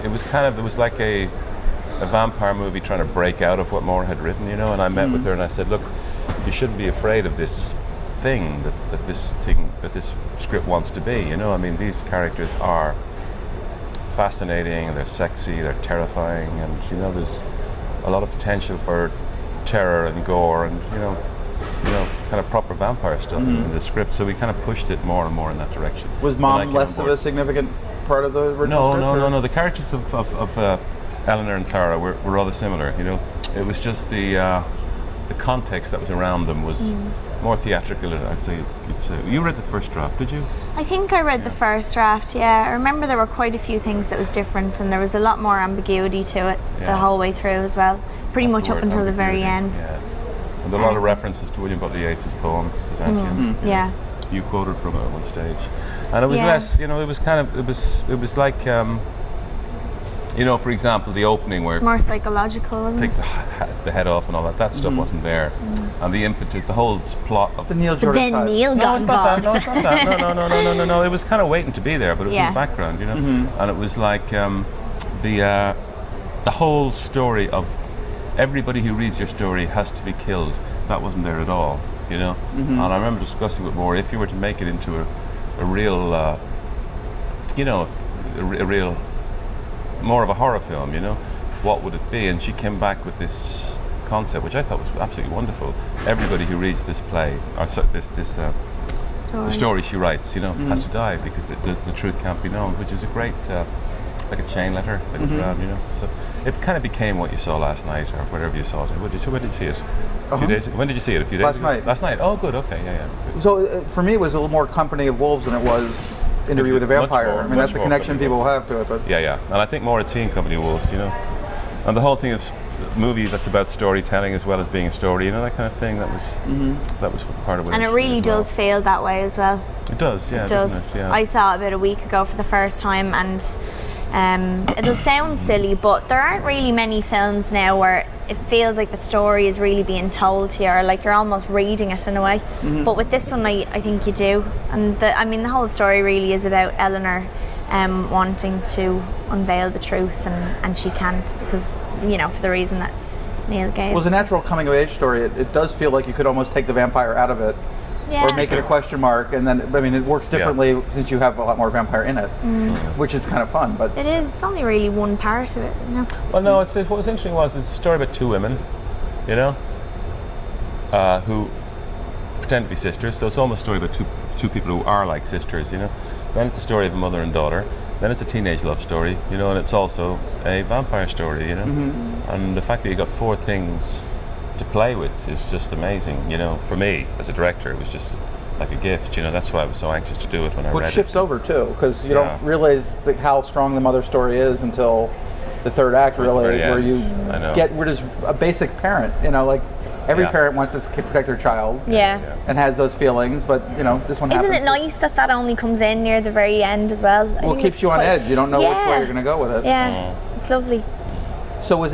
it was like a vampire movie trying to break out of what Maura had written, you know. And I met with her and I said, look, you shouldn't be afraid of this thing that this script wants to be, you know. I mean, these characters are fascinating, they're sexy, they're terrifying, and you know, there's a lot of potential for terror and gore and you know kind of proper vampire stuff in the script. So we kind of pushed it more and more in that direction. Was Mom less of a significant part of the original script? No. The characters of Eleanor and Clara were rather similar. You know, it was just the context that was around them was more theatrical. I'd say. You read the first draft, did you? I think I read the first draft. Yeah, I remember there were quite a few things that was different, and there was a lot more ambiguity to it the whole way through as well. Pretty much up until the very end. Yeah. And a lot of references to William Butler Yeats's poem Byzantium. Yeah. You quoted from it at one stage, and it was less. You know, it was kind of. It was like. You know, for example, the opening where it's more psychological, wasn't it? Take the head off and all that. That stuff wasn't there, and the impetus, the whole plot of the Neil Jordan. Then Neil got involved. No, it's not that. No. It was kind of waiting to be there, but it was in the background, you know. And it was like the whole story of everybody who reads your story has to be killed. That wasn't there at all, you know. And I remember discussing with Maura, if you were to make it into a real, you know, a real. More of a horror film, you know, what would it be? And she came back with this concept, which I thought was absolutely wonderful. Everybody who reads this play, or the story she writes, you know, has to die because the truth can't be known, which is a great, like a chain letter that goes around, you know. So it kind of became what you saw last night, or whatever you saw it. When did you see it? A few days. When did you see it? A few days ago? Last night. Oh, good. Okay. Yeah. So for me, it was a little more Company of Wolves than it was Interview with a Vampire. More, I mean, that's the connection people have to it. But yeah. And I think more had seen Company of Wolves, you know. And the whole thing of the movie that's about storytelling as well as being a story, you know, that kind of thing. That was part of it. And it really does feel that way as well. It does, yeah. It does. Yeah. I saw it about a week ago for the first time, and it'll sound silly, but there aren't really many films now where it feels like the story is really being told to you, or like you're almost reading it in a way. But with this one, I think you do. And the whole story really is about Eleanor wanting to unveil the truth, and she can't because, you know, for the reason that Neil gave. Well, it's a natural coming of age story. It does feel like you could almost take the vampire out of it. Or make it a question mark, and then, I mean, it works differently since you have a lot more vampire in it, which is kind of fun. But it is. It's only really one part of it, you know. Well, no. What was interesting was it's a story about two women, you know, who pretend to be sisters. So it's almost a story about two people who are like sisters, you know. Then it's a story of a mother and daughter. Then it's a teenage love story, you know, and it's also a vampire story, you know. And the fact that you got four things to play with is just amazing, you know. For me as a director, it was just like a gift, you know. That's why I was so anxious to do it when I read it. Which shifts over too, because you don't realize how strong the mother story is until the third act, really, where you get rid of a basic parent, you know, like every parent wants to protect their child and has those feelings, but you know, this one happens. Isn't it nice that only comes in near the very end as well? Well, it keeps you on edge. You don't know which way you're going to go with it. Yeah, it's lovely. So was